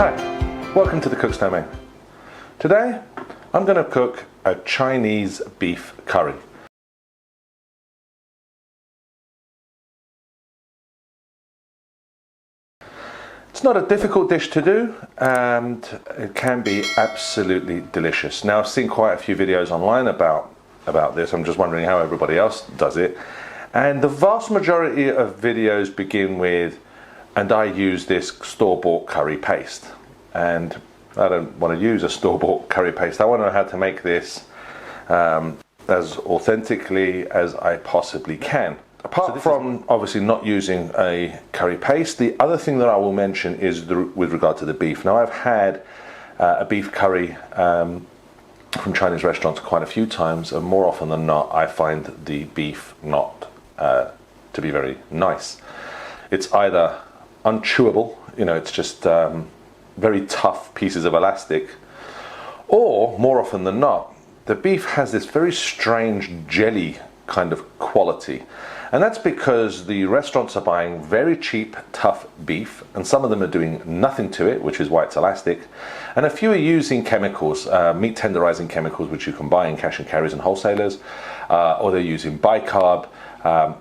Hi, welcome to the Cook's Domain. Today I'm going to cook a Chinese beef curry. It's not a difficult dish to do and it can be absolutely delicious. Now, I've seen quite a few videos online about this. I'm just wondering how everybody else does it. And the vast majority of videos begin with, and I use this store-bought curry paste. And I don't want to use a store-bought curry paste. I want to know how to make this as authentically as I possibly can. Apart from obviously not using a curry paste, the other thing that I will mention is with regard to the beef. Now, I've had a beef curry from Chinese restaurants quite a few times, and more often than not I find the beef not to be very nice. It's either unchewable, you know, it's just very tough pieces of elastic, or more often than not the beef has this very strange jelly kind of quality. And that's because the restaurants are buying very cheap, tough beef, and some of them are doing nothing to it, which is why it's elastic. And a few are using chemicals, meat tenderizing chemicals, which you can buy in cash and carries and wholesalers, or they're using bicarb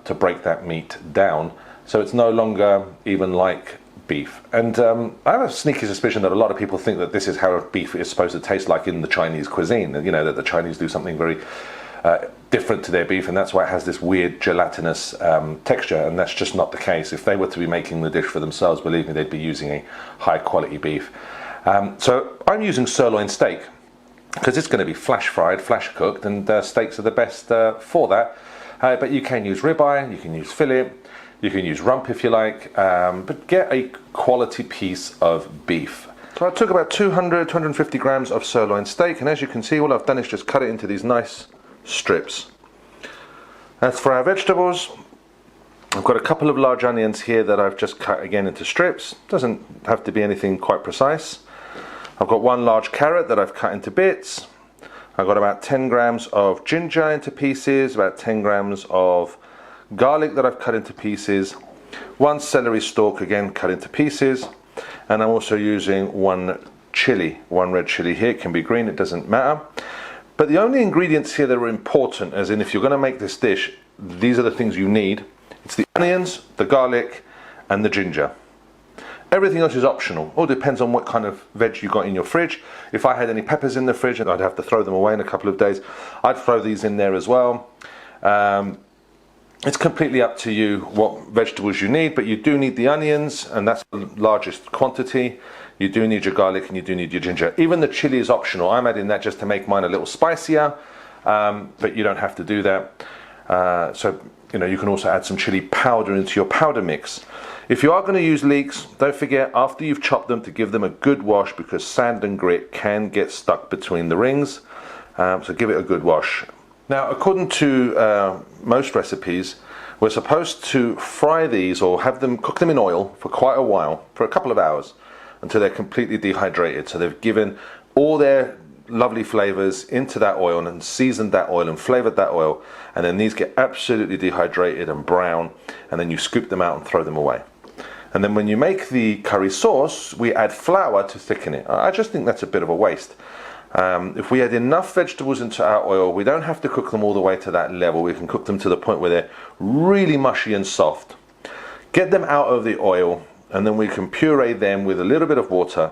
to break that meat down. So it's no longer even like beef. And I have a sneaky suspicion that a lot of people think that this is how beef is supposed to taste like in the Chinese cuisine. You know, that the Chinese do something very different to their beef, and that's why it has this weird gelatinous texture, and that's just not the case. If they were to be making the dish for themselves, believe me, they'd be using a high quality beef. So I'm using sirloin steak because it's going to be flash fried, flash cooked, and steaks are the best for that. But you can use ribeye, you can use fillet, you can use rump if you like, but get a quality piece of beef. So I took about 250 grams of sirloin steak, and as you can see, all I've done is just cut it into these nice strips. As for our vegetables, I've got a couple of large onions here that I've just cut again into strips. Doesn't have to be anything quite precise. I've got one large carrot that I've cut into bits. I've got about 10 grams of ginger into pieces, about 10 grams of garlic that I've cut into pieces, one celery stalk again cut into pieces, and I'm also using one red chili here. It can be green, it doesn't matter. But the only ingredients here that are important, as in if you're going to make this dish, these are the things you need. It's the onions, the garlic, and the ginger. Everything else is optional. All depends on what kind of veg you got in your fridge. If I had any peppers in the fridge and I'd have to throw them away in a couple of days, I'd throw these in there as well. It's completely up to you what vegetables you need, but you do need the onions, and that's the largest quantity. You do need your garlic and you do need your ginger. Even the chili is optional. I'm adding that just to make mine a little spicier, but you don't have to do that. So, you know, you can also add some chili powder into your powder mix. If you are going to use leeks, don't forget after you've chopped them to give them a good wash, because sand and grit can get stuck between the rings. So give it a good wash. Now, according to most recipes, we're supposed to fry these or cook them in oil for quite a while, for a couple of hours, until they're completely dehydrated. So they've given all their lovely flavors into that oil and seasoned that oil and flavored that oil, and then these get absolutely dehydrated and brown, and then you scoop them out and throw them away. And then when you make the curry sauce, we add flour to thicken it. I just think that's a bit of a waste. If we add enough vegetables into our oil, we don't have to cook them all the way to that level. We can cook them to the point where they're really mushy and soft. Get them out of the oil, and then we can puree them with a little bit of water,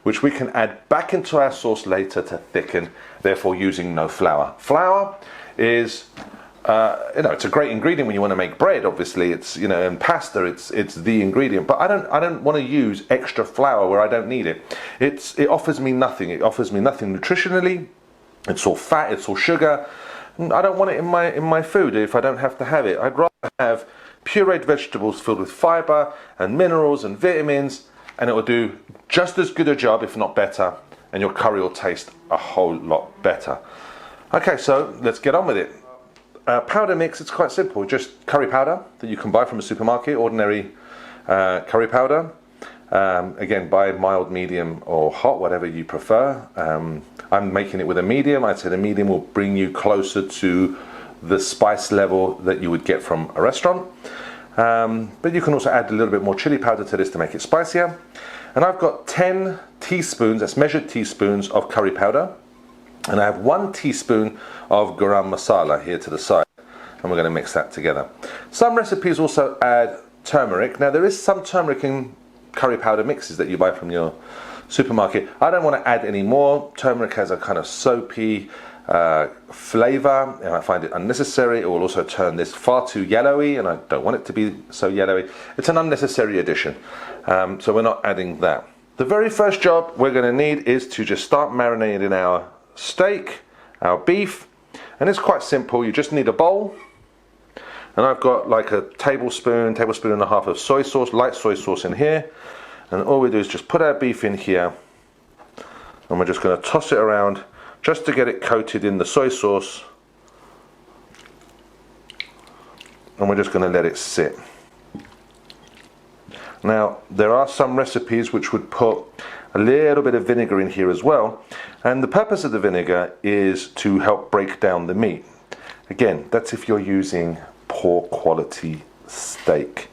which we can add back into our sauce later to thicken, therefore using no flour. Flour is, it's a great ingredient when you want to make bread. Obviously, it's, you know, and pasta. It's the ingredient. But I don't want to use extra flour where I don't need it. It offers me nothing. It offers me nothing nutritionally. It's all fat. It's all sugar. I don't want it in my food if I don't have to have it. I'd rather have pureed vegetables filled with fiber and minerals and vitamins, and it will do just as good a job, if not better, and your curry will taste a whole lot better. Okay, so let's get on with it. Powder mix, it's quite simple. Just curry powder that you can buy from a supermarket, ordinary curry powder. Again, buy mild, medium, or hot, whatever you prefer. I'm making it with a medium. I'd say the medium will bring you closer to the spice level that you would get from a restaurant. But you can also add a little bit more chili powder to this to make it spicier. And I've got 10 teaspoons, that's measured teaspoons of curry powder. And I have 1 teaspoon of Garam Masala here to the side. And we're going to mix that together. Some recipes also add turmeric. Now there is some turmeric in curry powder mixes that you buy from your supermarket. I don't want to add any more. Turmeric has a kind of soapy flavor, and I find it unnecessary. It will also turn this far too yellowy, and I don't want it to be so yellowy. It's an unnecessary addition, so we're not adding that. The very first job we're going to need is to just start marinating our steak, our beef, and it's quite simple. You just need a bowl, and I've got like a tablespoon and a half of soy sauce, light soy sauce in here, and all we do is just put our beef in here, and we're just going to toss it around just to get it coated in the soy sauce, and we're just going to let it sit. Now there are some recipes which would put a little bit of vinegar in here as well, and the purpose of the vinegar is to help break down the meat. Again, that's if you're using poor quality steak,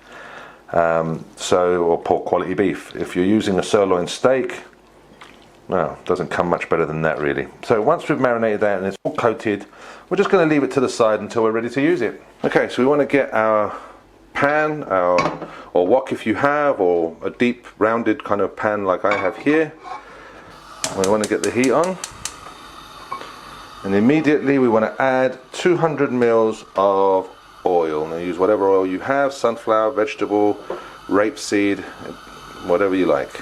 or poor quality beef. If you're using a sirloin steak, well, it doesn't come much better than that really. So once we've marinated that and it's all coated, we're just going to leave it to the side until we're ready to use it. Okay, so we want to get our pan, or wok if you have, or a deep rounded kind of pan like I have here. We want to get the heat on, and immediately we want to add 200 mils of oil. Now use whatever oil you have, sunflower, vegetable, rapeseed, whatever you like.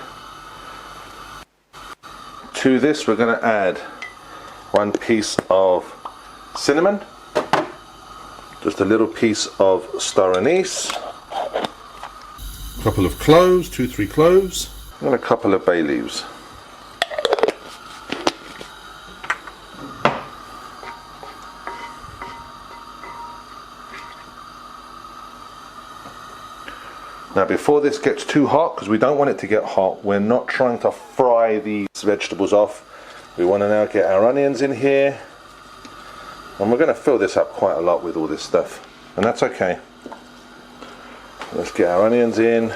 To this we're going to add 1 piece of cinnamon, just a little piece of star anise, a couple of cloves, 2-3 cloves, and a couple of bay leaves. Now before this gets too hot, because we don't want it to get hot, we're not trying to fry these vegetables off. We want to now get our onions in here, and we're going to fill this up quite a lot with all this stuff, and that's okay. Let's get our onions in.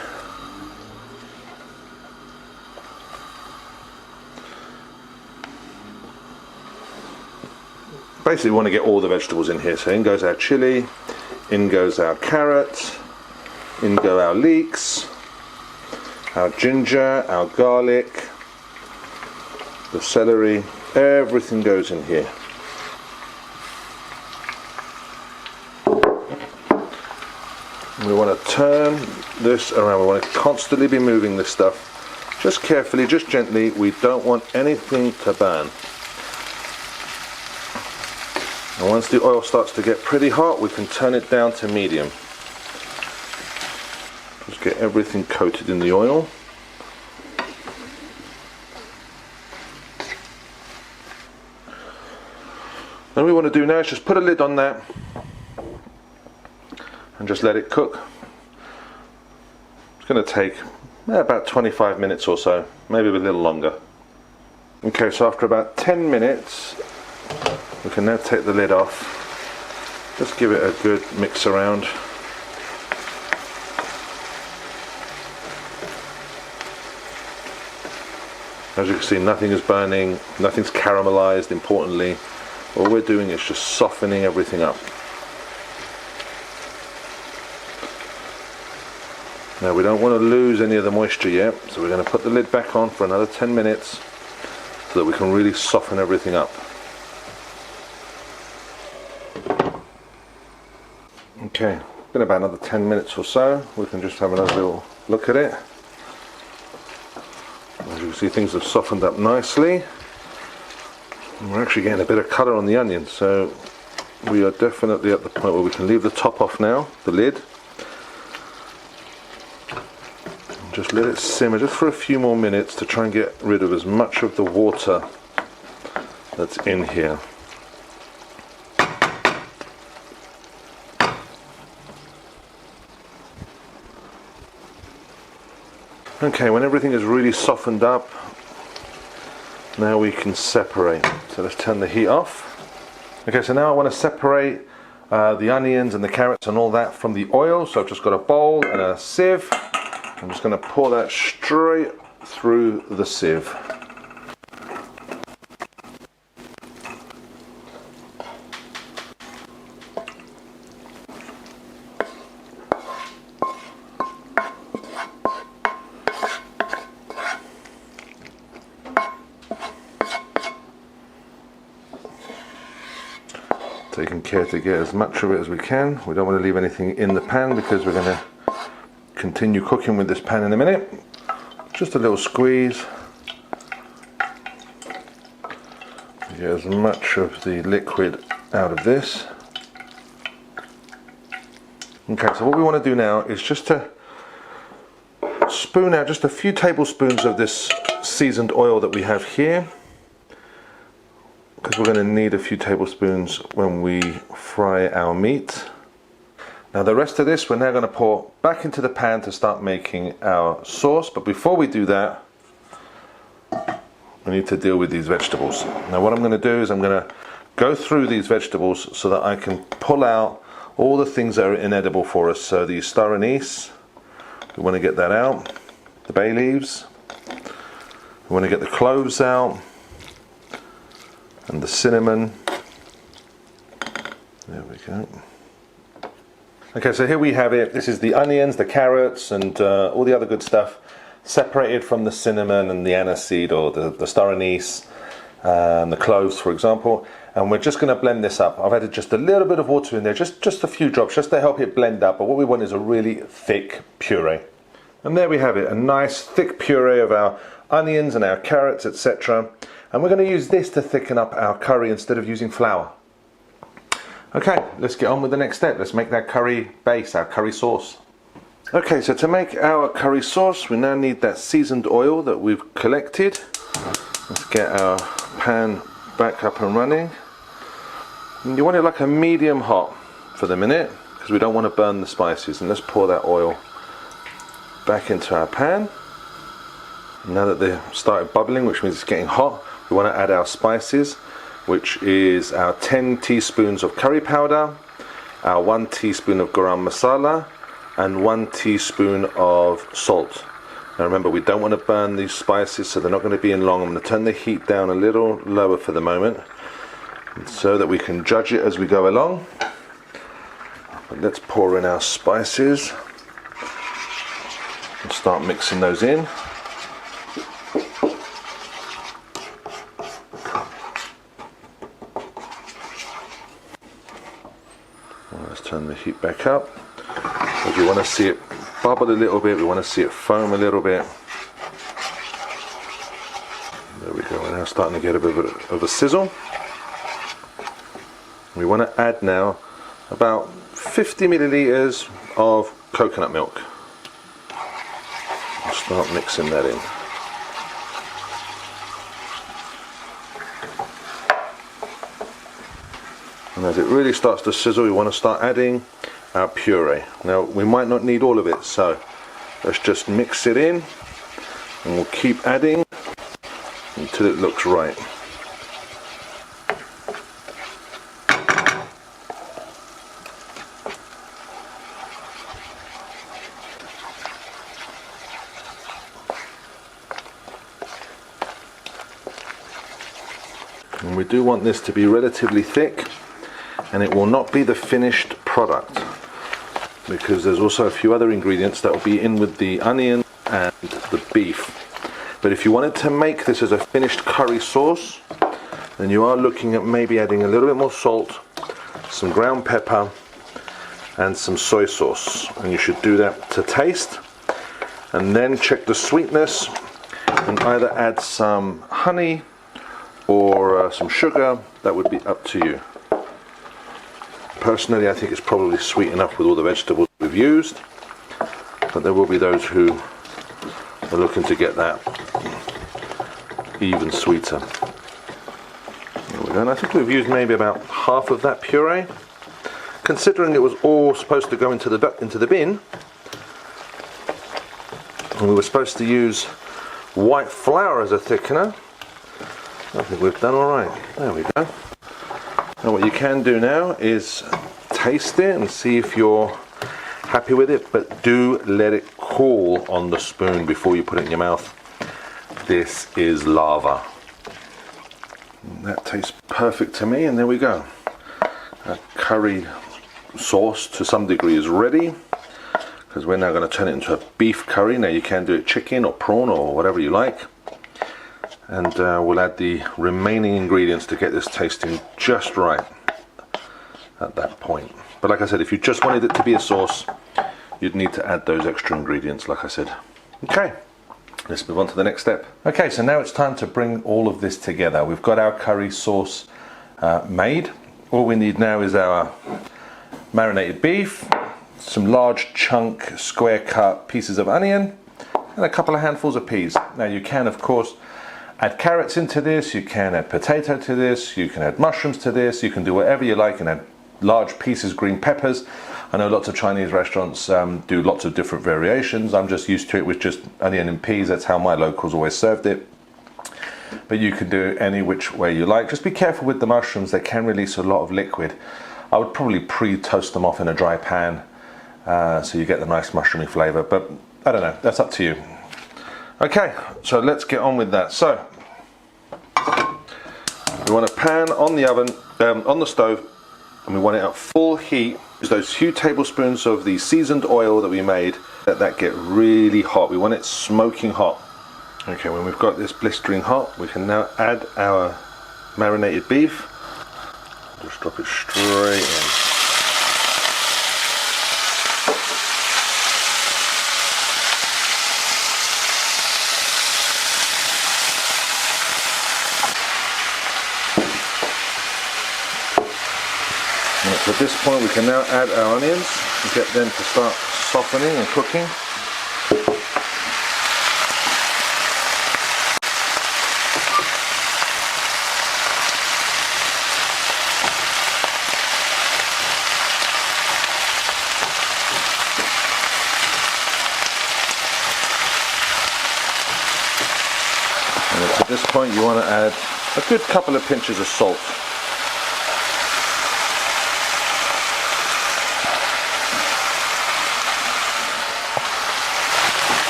Basically we want to get all the vegetables in here, so in goes our chili, in goes our carrots, in go our leeks, our ginger, our garlic, the celery, everything goes in here. We want to turn this around. We want to constantly be moving this stuff, just carefully, just gently. We don't want anything to burn. And once the oil starts to get pretty hot, we can turn it down to medium. Just get everything coated in the oil. Then what we want to do now is just put a lid on that and just let it cook. It's going to take about 25 minutes or so, maybe a little longer. Okay, so after about 10 minutes we can now take the lid off, just give it a good mix around. As you can see, nothing is burning, nothing's caramelized, importantly. All we're doing is just softening everything up. Now we don't want to lose any of the moisture yet, so we're going to put the lid back on for another 10 minutes so that we can really soften everything up. Okay, been about another 10 minutes or so. We can just have another little look at it. As you can see, things have softened up nicely. And we're actually getting a bit of colour on the onions, so we are definitely at the point where we can leave the top off now, the lid. And just let it simmer just for a few more minutes to try and get rid of as much of the water that's in here. Okay, when everything is really softened up, now we can separate. So let's turn the heat off. Okay, so now I want to separate the onions and the carrots and all that from the oil. So I've just got a bowl and a sieve. I'm just going to pour that straight through the sieve. Taking care to get as much of it as we can. We don't want to leave anything in the pan because we're going to continue cooking with this pan in a minute. Just a little squeeze. Get as much of the liquid out of this. Okay, so what we want to do now is just to spoon out just a few tablespoons of this seasoned oil that we have here, because we're going to need a few tablespoons when we fry our meat. Now the rest of this we're now going to pour back into the pan to start making our sauce, but before we do that we need to deal with these vegetables. Now what I'm going to do is I'm going to go through these vegetables so that I can pull out all the things that are inedible for us. So the star anise, we want to get that out. The bay leaves, we want to get the cloves out, and the cinnamon. There we go. Okay, so here we have it. This is the onions, the carrots, and all the other good stuff separated from the cinnamon and the aniseed, or the star anise, and the cloves, for example. And we're just going to blend this up. I've added just a little bit of water in there, just a few drops, just to help it blend up. But what we want is a really thick puree. And there we have it, a nice thick puree of our onions and our carrots, etc. And we're going to use this to thicken up our curry instead of using flour. Okay, let's get on with the next step. Let's make that curry base, our curry sauce. Okay, so to make our curry sauce, we now need that seasoned oil that we've collected. Let's get our pan back up and running. And you want it like a medium hot for the minute, because we don't want to burn the spices. And let's pour that oil back into our pan. Now that they've started bubbling, which means it's getting hot, we want to add our spices, which is our 10 teaspoons of curry powder, our 1 teaspoon of Garam Masala, and 1 teaspoon of salt. Now remember, we don't want to burn these spices, so they're not going to be in long. I'm going to turn the heat down a little lower for the moment, so that we can judge it as we go along. But let's pour in our spices and start mixing those in. Let's turn the heat back up. If you want to see it bubble a little bit, we want to see it foam a little bit. There we go, we're now starting to get a bit of a sizzle. We want to add now about 50 milliliters of coconut milk. We'll start mixing that in. And as it really starts to sizzle, we want to start adding our puree. Now we might not need all of it, so let's just mix it in, and we'll keep adding until it looks right. And we do want this to be relatively thick, and it will not be the finished product, because there's also a few other ingredients that will be in with the onion and the beef. But if you wanted to make this as a finished curry sauce, then you are looking at maybe adding a little bit more salt, some ground pepper, and some soy sauce. And you should do that to taste, and then check the sweetness and either add some honey or some sugar. That would be up to you. Personally, I think it's probably sweet enough with all the vegetables we've used, but there will be those who are looking to get that even sweeter. There we go. And I think we've used maybe about half of that puree, considering it was all supposed to go into the bin, and we were supposed to use white flour as a thickener. I think we've done all right. There we go. Now what you can do now is taste it and see if you're happy with it, but do let it cool on the spoon before you put it in your mouth. this is lava. That tastes perfect to me, and there we go. Our curry sauce to some degree is ready, because we're now going to turn it into a beef curry. Now you can do it chicken or prawn or whatever you like, and we'll add the remaining ingredients to get this tasting just right at that point. But like I said, if you just wanted it to be a sauce, you'd need to add those extra ingredients like I said. Okay, let's move on to the next step. Okay, so now it's time to bring all of this together. We've got our curry sauce made. All we need now is our marinated beef, some large chunk square cut pieces of onion, and a couple of handfuls of peas. Now you can of course add carrots into this, you can add potato to this, you can add mushrooms to this, you can do whatever you like, and add large pieces green peppers. I know lots of Chinese restaurants do lots of different variations. I'm just used to it with just onion and peas. That's how my locals always served it. But you can do it any which way you like. Just be careful with the mushrooms, they can release a lot of liquid. I would probably pre-toast them off in a dry pan so you get the nice mushroomy flavour, but I don't know, that's up to you. Okay, so let's get on with that. So we want a pan on the oven, on the stove, and we want it at full heat. Use those few tablespoons of the seasoned oil that we made, let that get really hot. We want it smoking hot. Okay, when we've got this blistering hot, we can now add our marinated beef. Just drop it straight in. So at this point we can now add our onions and get them to start softening and cooking. And at this point you want to add a good couple of pinches of salt.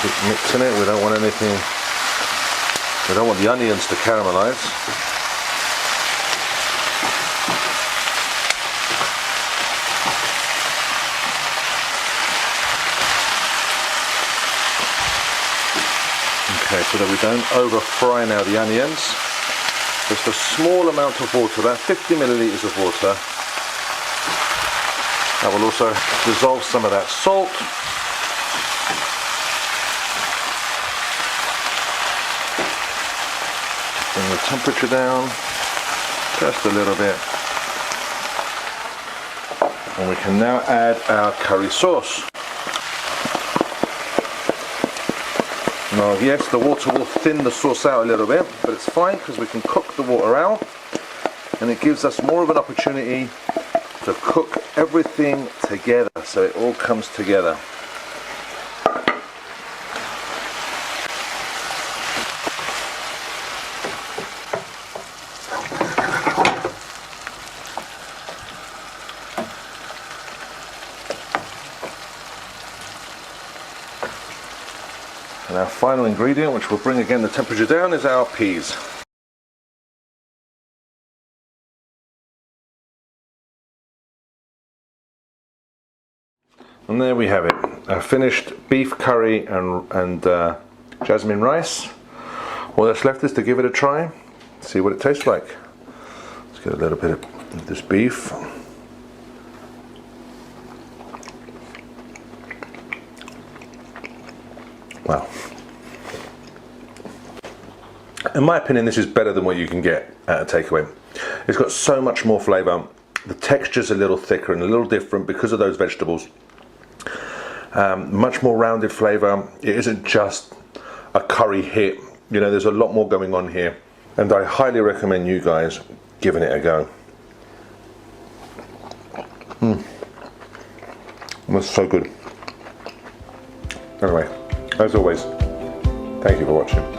Keep mixing it, we don't want anything, we don't want the onions to caramelize. Okay, so that we don't over fry now the onions. Just a small amount of water, about 50 milliliters of water. That will also dissolve some of that salt. Bring the temperature down just a little bit. And we can now add our curry sauce. Now yes, the water will thin the sauce out a little bit, but it's fine because we can cook the water out, and it gives us more of an opportunity to cook everything together so it all comes together. And our final ingredient, which will bring again the temperature down, is our peas. And there we have it, our finished beef curry and jasmine rice. All that's left is to give it a try, see what it tastes like. Let's get a little bit of this beef. Wow. In my opinion, this is better than what you can get at a takeaway. It's got so much more flavour. The texture's a little thicker and a little different because of those vegetables. Much more rounded flavour. It isn't just a curry hit. You know, there's a lot more going on here. And I highly recommend you guys giving it a go. That's so good. Anyway, as always, thank you for watching.